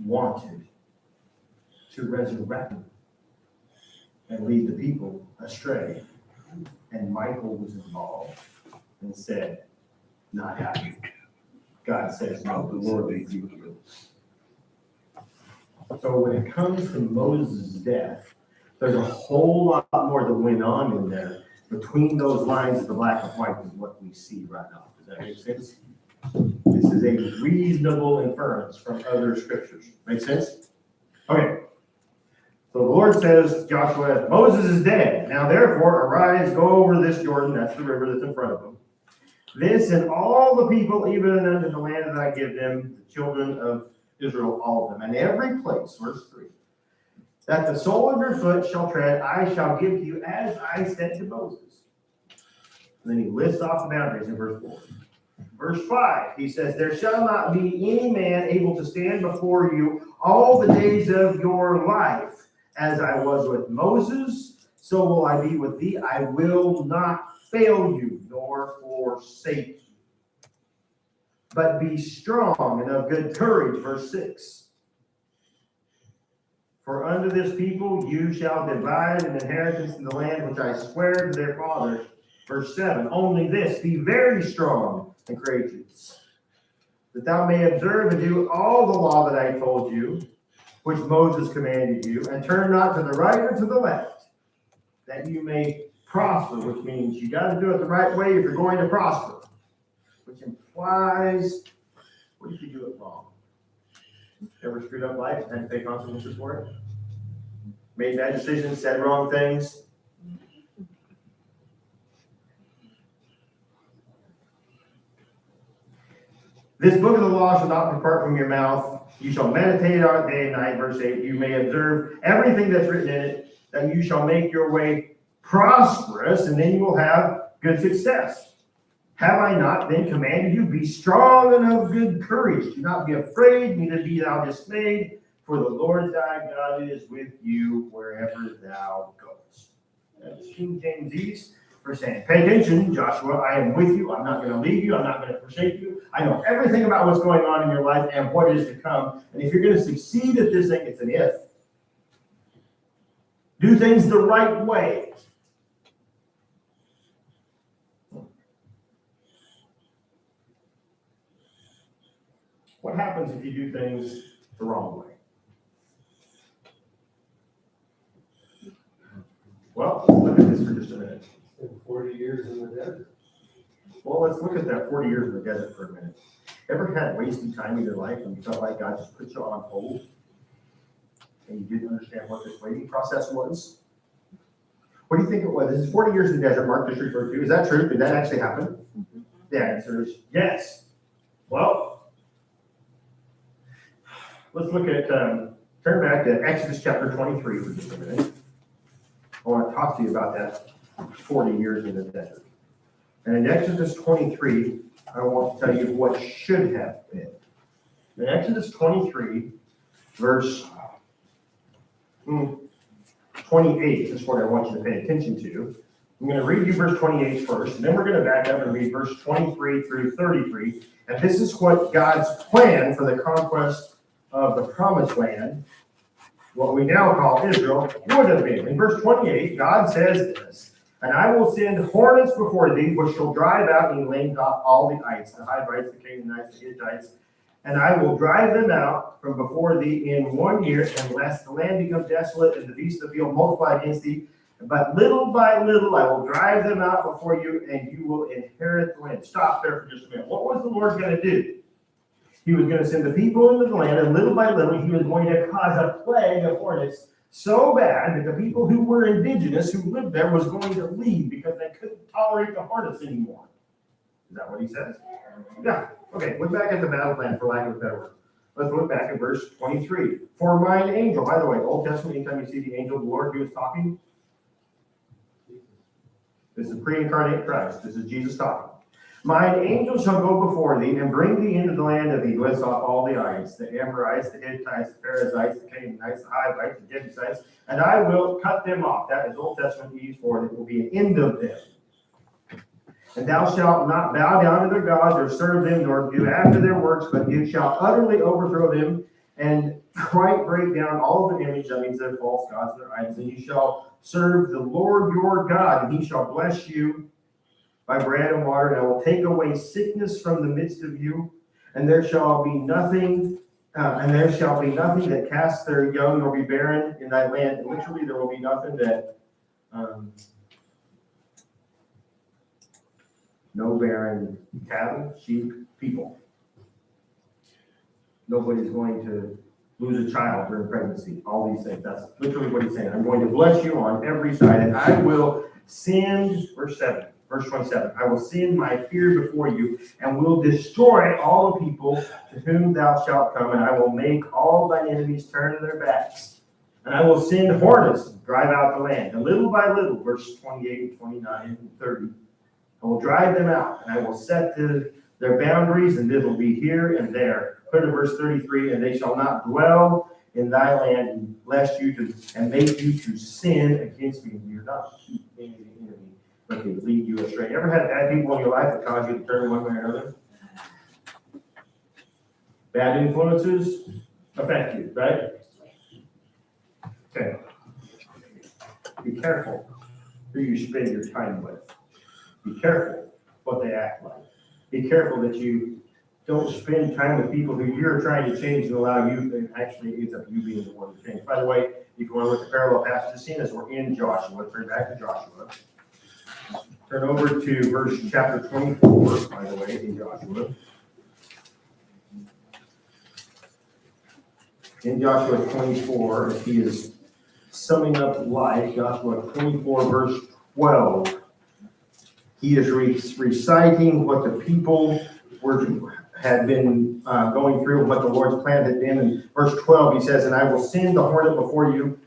wanted to resurrect him and lead the people astray. And Michael was involved and said, not happening. God says, no, the Lord leads you here. So when it comes to Moses' death, there's a whole lot more that went on in there. Between those lines, the black and white is what we see right now. Does that make sense? This is a reasonable inference from other scriptures. Make sense? Okay. So the Lord says to Joshua, Moses is dead. Now therefore, arise, go over this Jordan, that's the river that's in front of them. This and all the people, even unto the land that I give them, the children of Israel, all of them. And every place, verse 3, that the sole of your foot shall tread, I shall give to you, as I said to Moses. And then he lists off the boundaries in verse 4. Verse 5, he says, there shall not be any man able to stand before you all the days of your life. As I was with Moses, so will I be with thee. I will not fail you, nor forsake you. But be strong and of good courage, verse 6. For unto this people you shall divide an inheritance in the land which I swear to their fathers. Verse 7. Only this, be very strong and courageous, that thou may observe and do all the law that I told you, which Moses commanded you, and turn not to the right or to the left, that you may prosper, which means you got to do it the right way if you're going to prosper, which implies, what if you do it wrong? Ever screwed up life and had to pay consequences for it? Made bad decisions, said wrong things? This book of the law shall not depart from your mouth. You shall meditate on it day and night, verse 8. You may observe everything that's written in it, that you shall make your way prosperous, and then you will have good success. Have I not then commanded you, be strong and of good courage? Do not be afraid, neither be thou dismayed, for the Lord thy God is with you wherever thou goest. That's King James East for saying, pay attention, Joshua, I am with you. I'm not going to leave you. I'm not going to forsake you. I know everything about what's going on in your life and what is to come. And if you're going to succeed at this thing, it's an if. Do things the right way. What happens if you do things the wrong way? Well, let's look at this for just a minute. 40 years in the desert. Well, let's look at that 40 years in the desert for a minute. Ever had wasted time in your life and you felt like God just put you on hold and you didn't understand what this waiting process was? What do you think it was? This is 40 years in the desert Mark just referred to. Is that true? Did that actually happen? The answer is yes. Well, let's look at, turn back to Exodus chapter 23 for just a minute. I want to talk to you about that 40 years in the desert. And in Exodus 23, I want to tell you what should have been. In Exodus 23, verse 28 is what I want you to pay attention to. I'm going to read you verse 28 first, and then we're going to back up and read verse 23 through 33. And this is what God's plan for the conquest of the promised land, what we now call Israel, would have been. In verse 28, God says this, and I will send hornets before thee, which shall drive out and lame off all the ites, the Hivites, the Canaanites, the Hittites, and I will drive them out from before thee in 1 year, unless the land become desolate and the beasts of the field multiply against thee. But little by little I will drive them out before you, and you will inherit the land. Stop there for just a minute. What was the Lord going to do? He was going to send the people into the land, and little by little he was going to cause a plague of hornets so bad that the people who were indigenous, who lived there, was going to leave because they couldn't tolerate the hornets anymore. Is that what he says? Yeah. Okay, look back at the battle plan, for lack of a better word. Let's look back at verse 23. For mine angel, by the way, Old Testament, anytime you see the angel of the Lord who is talking, this is pre-incarnate Christ. This is Jesus talking. Mine angel shall go before thee and bring thee into the land of thee. Lists off all the ites, the Amorites, the Hittites, the Perizzites, the Canaanites, the Hivites, the Jebusites, and I will cut them off. That is Old Testament used for it. It will be an end of them. And thou shalt not bow down to their gods or serve them, nor do after their works, but you shall utterly overthrow them and quite break down all of the image, that means their false gods and their idols, and you shall serve the Lord your God, and he shall bless you by bread and water, and I will take away sickness from the midst of you, and there shall be nothing that casts their young nor be barren in thy land. And literally, there will be nothing that no barren cattle, sheep, people. Nobody's going to lose a child during pregnancy. All these things. That's literally what he's saying. I'm going to bless you on every side, and I will send, verse 27, I will send my fear before you, and will destroy all the people to whom thou shalt come, and I will make all thine enemies turn their backs. And I will send hornets and drive out the land. And little by little, verse 28 and 29 and 30, I will drive them out, and I will set their boundaries, and it will be here and there. Put to verse 33, and they shall not dwell in thy land, lest you and make you to sin against me. You're not keep any of the enemy, but they lead you astray. You ever had bad people in your life that cause you to turn one way or another? Bad influences affect you, right? Okay. Be careful who you spend your time with. Be careful what they act like. Be careful that you don't spend time with people who you're trying to change and allow you, and actually ends up you being the one to change. By the way, if you want to look at parallel passages, seeing as we're in Joshua, turn back to Joshua. Turn over to chapter 24, by the way, in Joshua. In Joshua 24, as he is summing up life, Joshua 24, verse 12, he is reciting what the people had been going through, what the Lord's plan had been. In verse 12, he says, and I will send the hornet before you,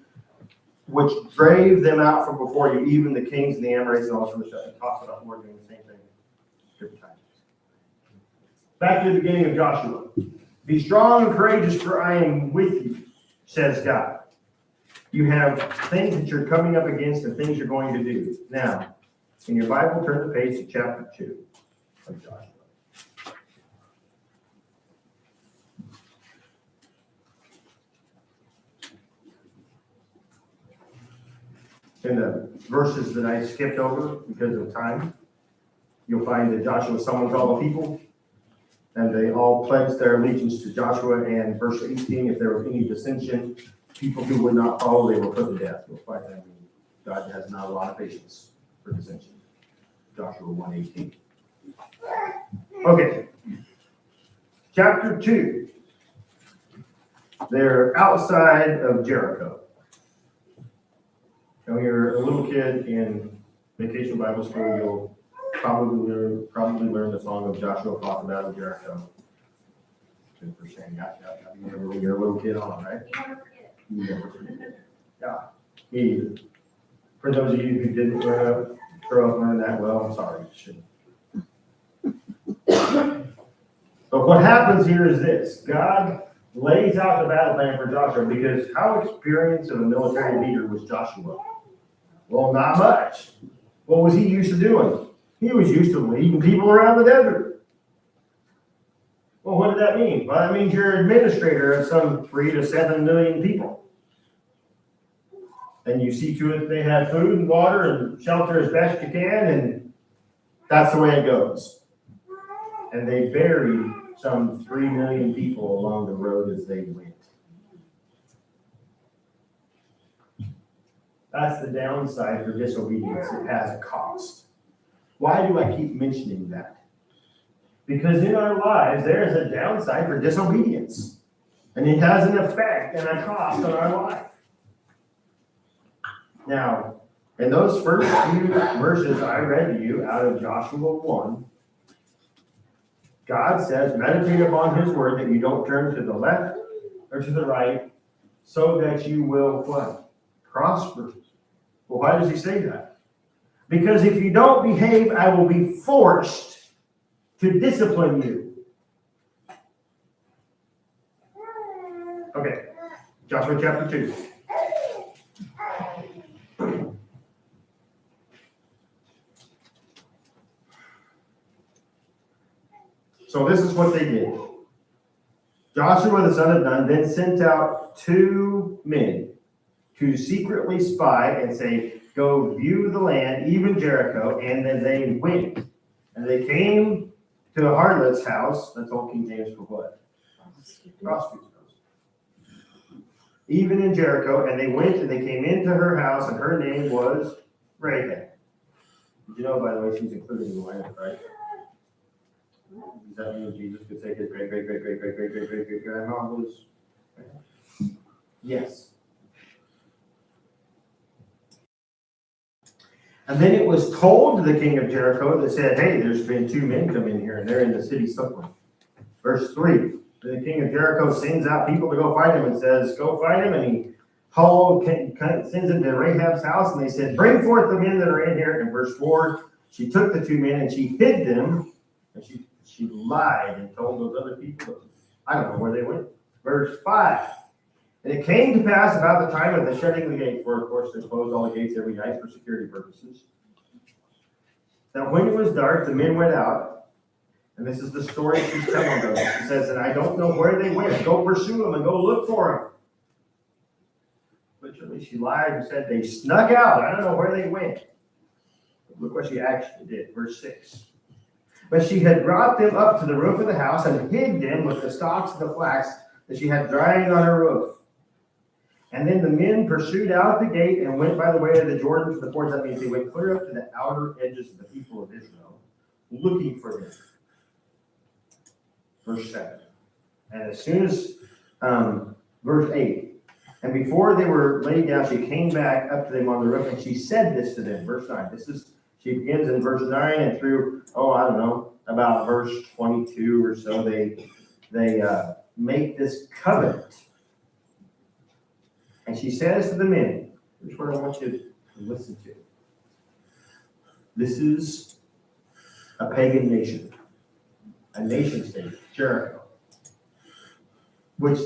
which drave them out from before you, even the kings and the Amorites and all sorts of stuff. He talks about the Lord doing the same thing different times. Back to the beginning of Joshua. Be strong and courageous, for I am with you, says God. You have things that you're coming up against and things you're going to do. Now, in your Bible, turn the page to chapter 2 of Joshua. In the verses that I skipped over because of time, you'll find that Joshua summoned all the people, and they all pledged their allegiance to Joshua. And verse 18, if there was any dissension, people who would not follow, they were put to death. You'll find that God has not a lot of patience for dissension. Joshua 1:18. Okay. Chapter 2. They're outside of Jericho. When you're a little kid in Vacation Bible School, you'll probably learn the song of Joshua fought the battle of Jericho. Good for saying that. You remember when you're a little kid on, right? You never forget it. Yeah, me either. For those of you who didn't grow up learning that well, I'm sorry. You shouldn't. But what happens here is this. God lays out the battle plan for Joshua, because how experienced of a military leader was Joshua? Well, not much. What was he used to doing? He was used to leading people around the desert. Well, what did that mean? Well, that means you're administrator of some 3 to 7 million people. And you see to it they have food and water and shelter as best you can, and that's the way it goes. And they buried some 3 million people along the road as they went. That's the downside for disobedience. It has a cost. Why do I keep mentioning that? Because in our lives, there is a downside for disobedience. And it has an effect and a cost on our life. Now, in those first few verses I read to you out of Joshua 1, God says, meditate upon his word, that you don't turn to the left or to the right, so that you will what? Prosper. Well, why does he say that? Because if you don't behave, I will be forced to discipline you. Okay, Joshua chapter 2. So this is what they did. Joshua the son of Nun then sent out 2 men to secretly spy and say, go view the land, even Jericho. And then they went. And they came to the harlot's house. That's old King James for what? Prostitute's house. Even in Jericho. And they went and they came into her house, and her name was Rahab. Did you know, by the way, she's included in the land, right? Does that mean Jesus could say his great grandma was? Yes. And then it was told to the king of Jericho that said, hey, there's been 2 men come in here, and they're in the city suffering. Verse 3, the king of Jericho sends out people to go find him and says, go find him. And he sends them to Rahab's house, and they said, bring forth the men that are in here. And verse 4, she took the 2 men and she hid them, and she lied and told those other people, I don't know where they went. Verse 5, and it came to pass about the time of the shutting the gate, for of course they closed all the gates every night for security purposes, that when it was dark, the men went out, and this is the story she's telling them. She says, and I don't know where they went. Go pursue them and go look for them. Literally, she lied and said they snuck out. I don't know where they went. Look what she actually did. Verse 6. But she had brought them up to the roof of the house and hid them with the stalks of the flax that she had drying on her roof. And then the men pursued out the gate and went by the way of the Jordan to the fords. That means they went clear up to the outer edges of the people of Israel, looking for them. Verse 7. And as soon as, verse 8, and before they were laid down, she came back up to them on the roof, and she said this to them. Verse 9. She begins in verse 9 and through, about verse 22 or so, they make this covenant. And she says to the men, here's what I want you to listen to. This is a pagan nation, a nation state, Jericho, which,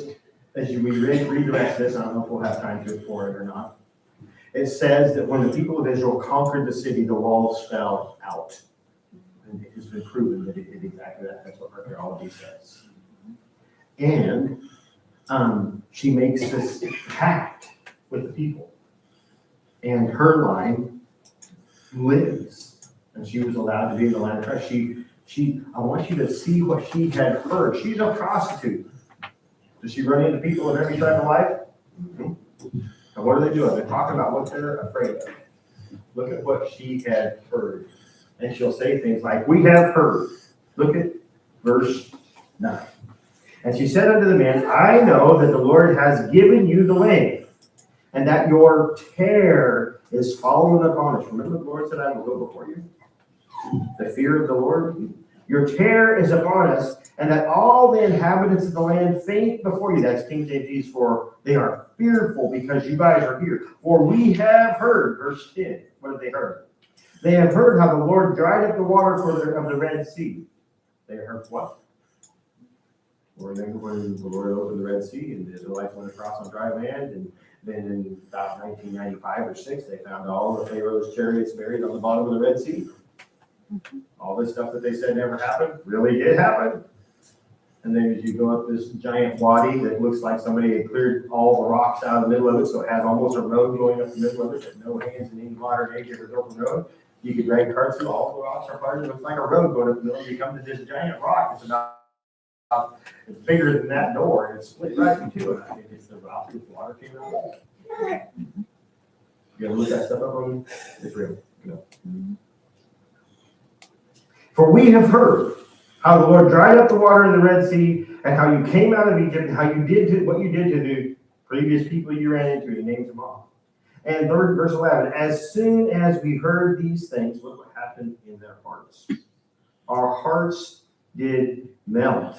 as we read the rest of this, I don't know if we'll have time to explore it or not. It says that when the people of Israel conquered the city, the walls fell out. And it has been proven that it did exactly that. That's what archaeology says. And she makes this pact with the people. And her line lives. And she was allowed to be in the land of Christ. I want you to see what she had heard. She's a prostitute. Does she run into people in every time of life? And what are they doing? They're talking about what they're afraid of. Look at what she had heard. And she'll say things like, we have heard. Look at verse 9. And she said unto the men, I know that the Lord has given you the land, and that your terror is fallen upon us. Remember the Lord said, I will go before you? The fear of the Lord. Your terror is upon us, and that all the inhabitants of the land faint before you. That's King James for they are fearful because you guys are here. For we have heard, verse 10. What have they heard? They have heard how the Lord dried up the water of the Red Sea. They heard what? Well, remember when the Lord opened the Red Sea and the Israelites went across on dry land, and then in about 1995 or 6, they found all of Pharaoh's chariots buried on the bottom of the Red Sea. All this stuff that they said never happened really did happen. And then as you go up this giant wadi that looks like somebody had cleared all the rocks out of the middle of it, so it has almost a road going up the middle of it that no hands in any modern age ever built a road. You could drag carts through all the rocks are parted. It looks like a road going up the middle. You come to this giant rock. It's about it's bigger than that door, and it's split right in two. And I think it's the rock with water came out. You ever look that stuff up on? It's real. For we have heard how the Lord dried up the water in the Red Sea, and how you came out of Egypt, and how you did what you did to the previous people you ran into. He names them all. And verse 11, as soon as we heard these things, look what happened in their hearts. Our hearts did melt.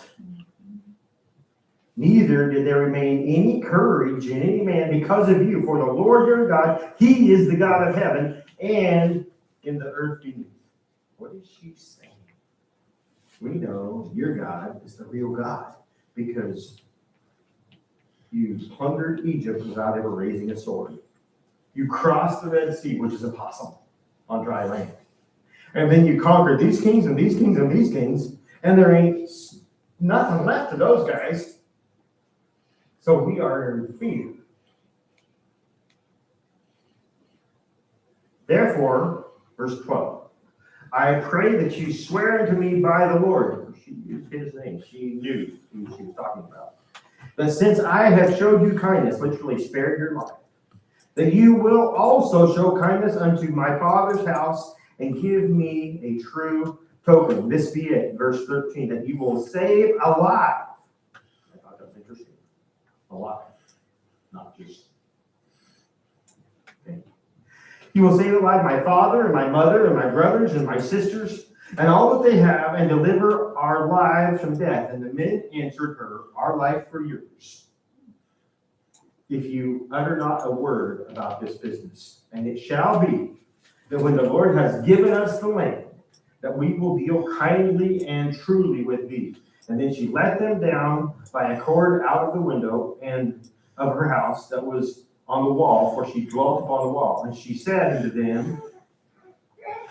Neither did there remain any courage in any man because of you. For the Lord your God, he is the God of heaven and in the earth beneath. What is she saying? We know your God is the real God because you plundered Egypt without ever raising a sword. You crossed the Red Sea, which is impossible on dry land. And then you conquered these kings and these kings and these kings, and there ain't nothing left of those guys. So we are in fear. Therefore, verse 12, I pray that you swear unto me by the Lord. She used his name. She knew who she was talking about. But since I have showed you kindness, literally spared your life, that you will also show kindness unto my father's house and give me a true token. This be it, verse 13, that you will save alive. I thought that was interesting. Alive, not just. Okay. You will save alive my father and my mother and my brothers and my sisters and all that they have, and deliver our lives from death. And the men answered her, our life for yours, if you utter not a word about this business. And it shall be that when the Lord has given us the land, that we will deal kindly and truly with thee. And then she let them down by a cord out of the window and of her house that was on the wall, for she dwelt upon the wall. And she said unto them,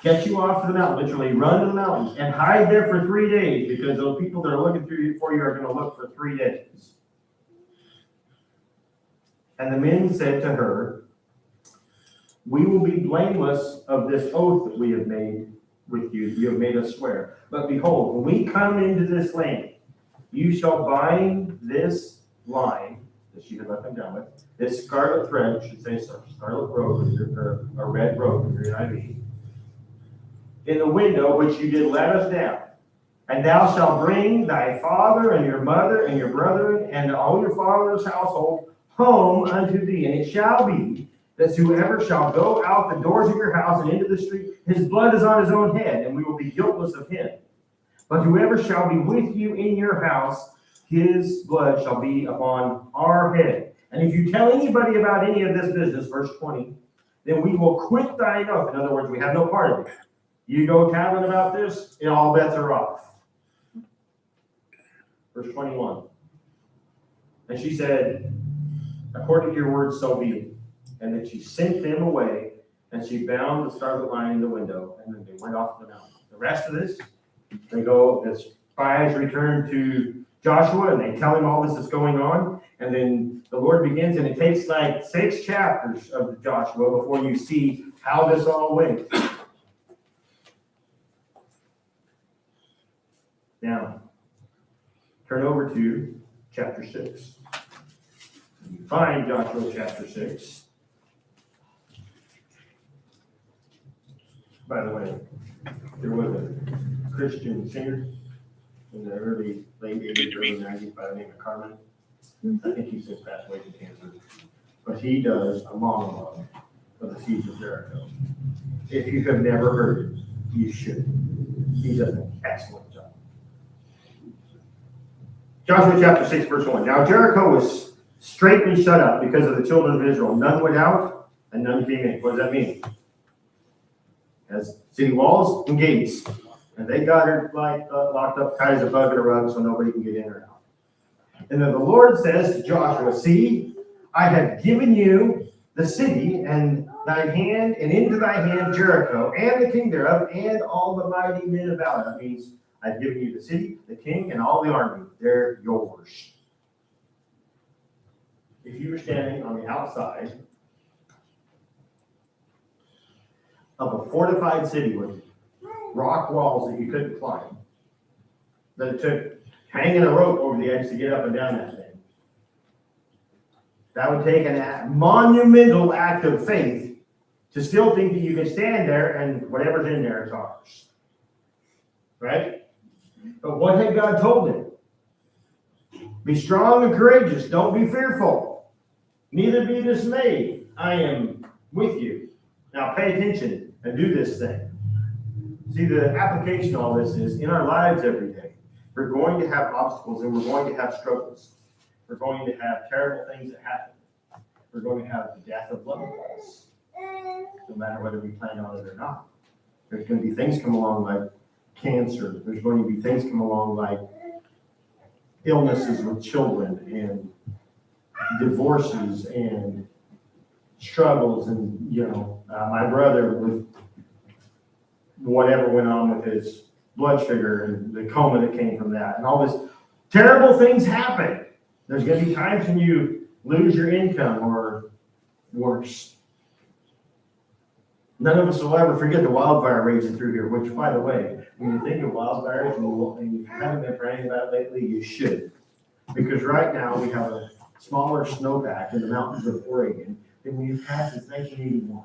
get you off to the mountain, literally run to the mountains, and hide there for 3 days, because those people that are looking for you are going to look for 3 days. And the men said to her, we will be blameless of this oath that we have made with you. You have made us swear. But behold, when we come into this land, you shall bind this line that she had let them down with, this scarlet thread, should say scarlet robe, or a red robe, in your NIV, in the window which you did let us down. And thou shalt bring thy father and your mother and your brethren and all your father's household home unto thee. And it shall be that whoever shall go out the doors of your house and into the street, his blood is on his own head, and we will be guiltless of him. But whoever shall be with you in your house, his blood shall be upon our head. And if you tell anybody about any of this business, verse 20, then we will quit thine oath. In other words, we have no part of it. You go tattling about this, and all bets are off. Verse 21. And she said, according to your words, so be it. And then she sent them away, and she bound the scarlet line in the window, and then they went off to the mountain. The rest of this, they go, the spies return to Joshua, and they tell him all this is going on, and then the Lord begins, and it takes like 6 chapters of Joshua before you see how this all went. Now, turn over to chapter 6. You find Joshua chapter 6. By the way, there was a Christian singer in the late 80s, early 90s by the name of Carmen. I think he's since passed away from cancer. But he does a monologue of the siege of Jericho. If you have never heard it, you should. He does an excellent job. Joshua chapter 6, verse 1. Now Jericho was straitly shut up because of the children of Israel. None went out and none came in. What does that mean? As city walls and gates. And they got her locked up tight as a bug in a rug so nobody can get in or out. And then the Lord says to Joshua, see, I have given you the city and thy hand, and into thy hand Jericho, and the king thereof, and all the mighty men about it. That means I've given you the city, the king, and all the army. They're yours. If you were standing on the outside of a fortified city with rock walls that you couldn't climb, that it took hanging a rope over the edge to get up and down that thing, that would take a monumental act of faith to still think that you can stand there and whatever's in there is ours. Right? But what had God told him? Be strong and courageous. Don't be fearful. Neither be dismayed. I am with you. Now pay attention and do this thing. See, the application of all this is in our lives every day. We're going to have obstacles and we're going to have struggles. We're going to have terrible things that happen. We're going to have the death of loved ones, no matter whether we plan on it or not. There's going to be things come along like cancer. There's going to be things come along like illnesses with children and divorces and struggles. And, my brother with whatever went on with his blood sugar and the coma that came from that and all this terrible things happen. There's going to be times when you lose your income or worse. None of us will ever forget the wildfire raging through here, which, by the way, when you think of wildfires and you haven't been praying about it lately, you should. Because right now we have a smaller snowpack in the mountains of Oregon than we've had since 1981.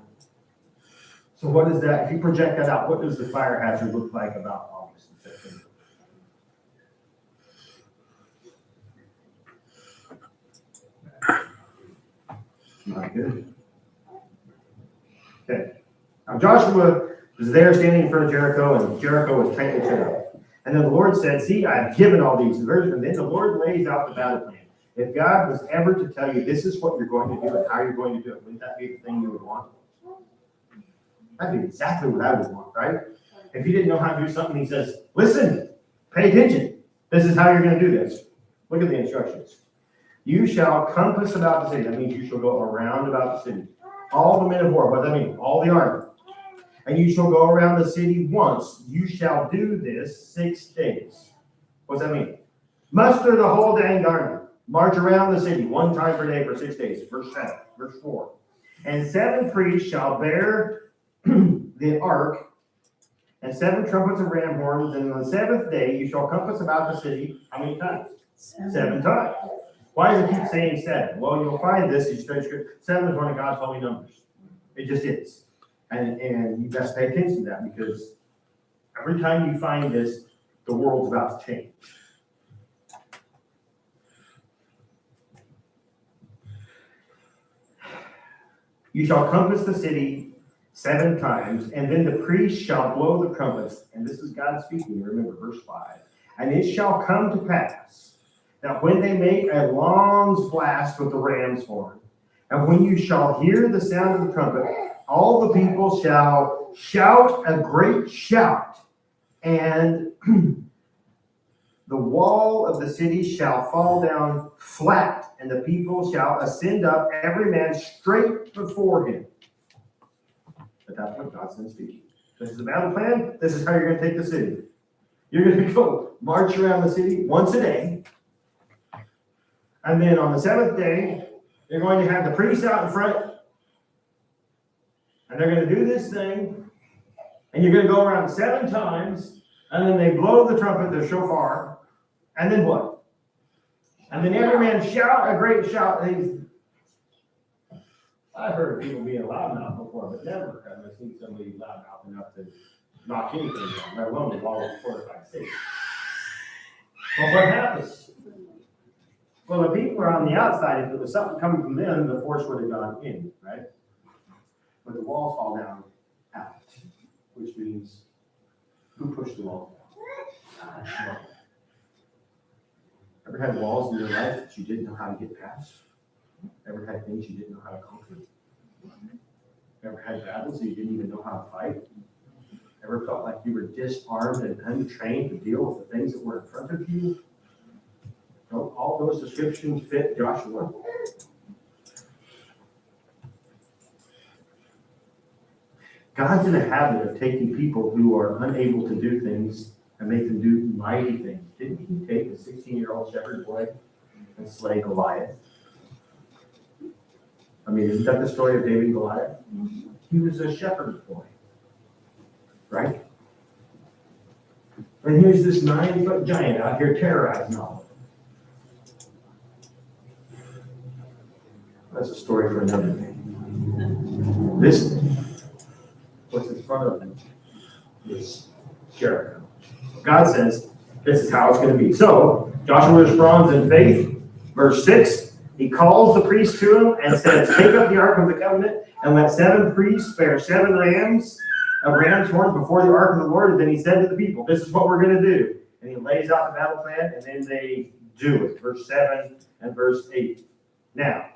So what is that? If you project that out, what does the fire hazard look like about August and September? Not good. Okay. Now Joshua was there standing in front of Jericho, and Jericho was tightly shut up. And then the Lord said, see, I've given all these. And then the Lord lays out the battle plan. If God was ever to tell you this is what you're going to do and how you're going to do it, wouldn't that be the thing you would want? That'd be exactly what I would want, right? If you didn't know how to do something, he says, listen, pay attention. This is how you're going to do this. Look at the instructions. You shall compass about the city. That means you shall go around about the city. All the men of war. What does that mean? All the army. And you shall go around the city once. You shall do this 6 days. What does that mean? Muster the whole dang army. March around the city 1 time per day for 6 days. Verse 7, verse 4. And 7 priests shall bear the ark, and 7 trumpets of ram horns. And on the 7th day you shall compass about the city. How many times? 7 times. Why does it keep saying 7? Well, you'll find this in Scripture. 7 is one of God's holy numbers. It just is. And you best pay attention to that, because every time you find this, the world's about to change. You shall compass the city 7 times, and then the priest shall blow the trumpets. And this is God speaking, remember, verse 5. And it shall come to pass that when they make a long blast with the ram's horn, and when you shall hear the sound of the trumpet, all the people shall shout a great shout, and the wall of the city shall fall down flat, and the people shall ascend up, every man straight before him. But that's what God's been speaking. This is the battle plan. This is how you're going to take the city. You're going to go march around the city once a day. And then on the 7th day, you're going to have the priests out in front. And they're going to do this thing. And you're going to go around 7 times. And then they blow the trumpet, the shofar. And then what? And then every man shout a great shout. I've heard of people being loudmouth before, but never have I seen somebody loudmouth enough to knock anything down, let alone the wall of a fortified city. Well, what happens? Well, the people are on the outside. If it was something coming from them, the force would have gone in, right? But the walls fall down out, which means who pushed the wall down? Ever had walls in your life that you didn't know how to get past? Ever had things you didn't know how to conquer? Ever had battles that you didn't even know how to fight? Ever felt like you were disarmed and untrained to deal with the things that were in front of you? Don't all those descriptions fit Joshua? God's in a habit of taking people who are unable to do things and make them do mighty things. Didn't he take a 16-year-old shepherd boy and slay Goliath? I mean, isn't that the story of David and Goliath? He was a shepherd boy, right? And here's this 9-foot giant out here terrorizing all of them. That's a story for another day. This, what's in front of them, is Jericho. God says, this is how it's going to be. So, Joshua responds in faith. Verse 6, he calls the priests to him and says, take up the ark of the covenant and let 7 priests bear 7 rams of ram's horns before the ark of the Lord. And then he said to the people, this is what we're going to do. And he lays out the battle plan, and then they do it. Verse 7 and verse 8. Now,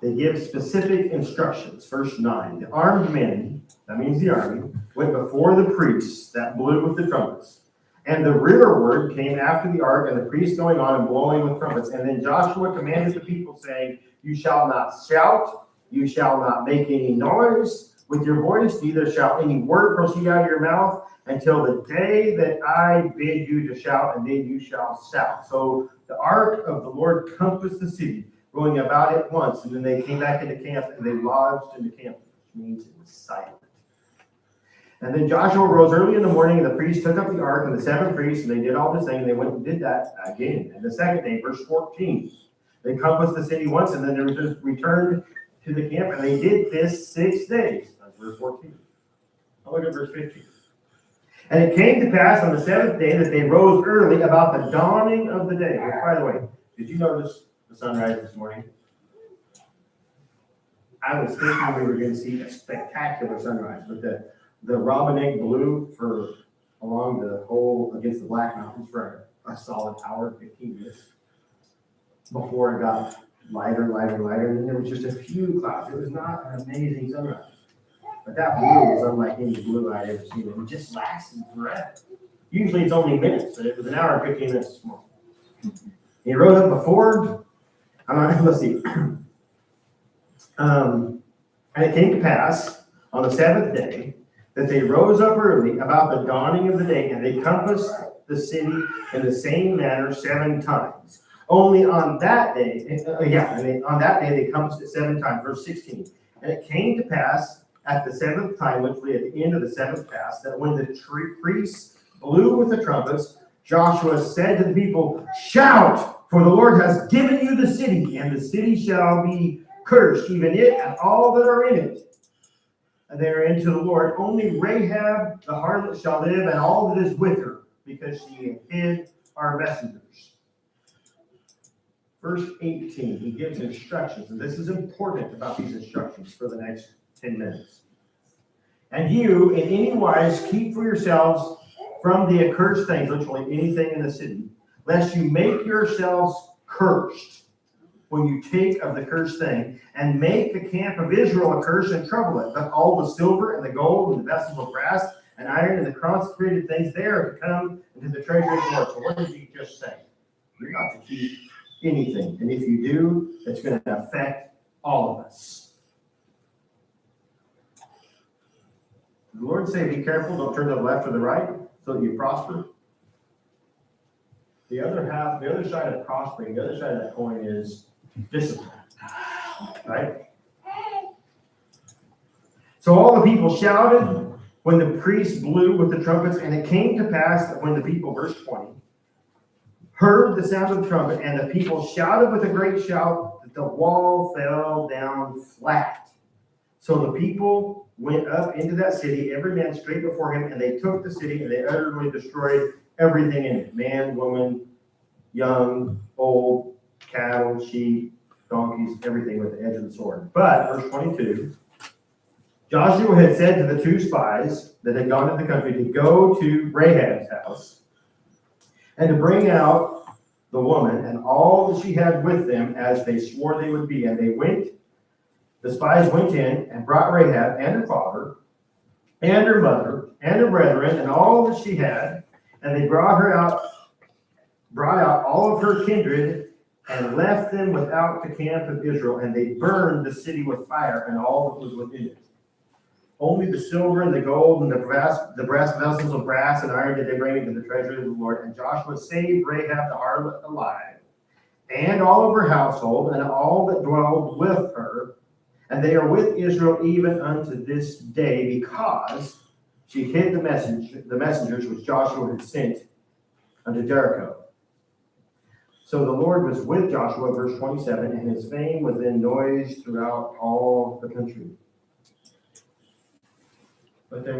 they give specific instructions. Verse 9, the armed men, that means the army, went before the priests that blew with the trumpets. And the rearward came after the ark, and the priests going on and blowing with trumpets. And then Joshua commanded the people, saying, you shall not shout, you shall not make any noise, with your voice, neither shall any word proceed out of your mouth until the day that I bid you to shout, and then you shall shout. So the ark of the Lord compassed the city, going about it once, and then they came back into camp, and they lodged in the camp, which means it was silent. And then Joshua rose early in the morning, and the priests took up the ark, and the 7 priests, and they did all this thing, and they went and did that again. And the second day, verse 14, they compassed the city once, and then they just returned to the camp, and they did this 6 days. That's verse 14. Now look at verse 15. And it came to pass on the 7th day that they rose early about the dawning of the day. Which, by the way, did you notice the sunrise this morning? I was thinking we were going to see a spectacular sunrise, but the robin egg blue for along the whole against the Black Mountains for a solid hour, 15 minutes before it got lighter, and then there was just a few clouds. It was not an amazing sunrise. But that blue was unlike any blue I'd ever seen. It just lasted forever. Usually it's only minutes, but it was an hour and 15 minutes this morning. He rose up before, let's see. And it came to pass on the 7th day that they rose up early about the dawning of the day, and they compassed the city in the same manner 7 times. Only on that day, on that day they compassed it 7 times, verse 16. And it came to pass at the 7th time, literally at the end of the 7th pass, that when the priests blew with the trumpets, Joshua said to the people, "Shout, for the Lord has given you the city, and the city shall be cursed, even it and all that are in it. And they are into the Lord. Only Rahab the harlot shall live, and all that is with her, because she hid our messengers." Verse 18, he gives instructions, and this is important about these instructions for the next 10 minutes. "And you, in any wise, keep for yourselves from the accursed things," literally anything in the city, "lest you make yourselves cursed when you take of the cursed thing, and make the camp of Israel a curse and trouble it. But all the silver and the gold and the vessels of brass and iron and the consecrated things, they are to come into the treasury of the Lord." So what did he just say? You're not to keep anything. And if you do, it's going to affect all of us. The Lord say, be careful, don't turn to the left or the right, so that you prosper. The other side of prospering, the other side of that coin is discipline. Right? So all the people shouted when the priests blew with the trumpets, and it came to pass that when the people, verse 20, heard the sound of the trumpet, and the people shouted with a great shout, that the wall fell down flat. So the people went up into that city, every man straight before him, and they took the city, and they utterly destroyed everything in it: man, woman, young, old, cattle, sheep, donkeys, everything with the edge of the sword. But, verse 22, Joshua had said to the 2 spies that had gone into the country to go to Rahab's house and to bring out the woman and all that she had with them, as they swore they would be. And the spies went in and brought Rahab and her father and her mother and her brethren and all that she had, and they brought out all of her kindred and left them without the camp of Israel, and they burned the city with fire and all that was within it. Only the silver and the gold and the brass vessels of brass and iron did they bring into the treasury of the Lord. And Joshua saved Rahab the harlot alive, and all of her household, and all that dwelled with her. And they are with Israel even unto this day, because she hid the messengers which Joshua had sent unto Jericho. So the Lord was with Joshua, verse 27, and his fame was in noise throughout all the country. But there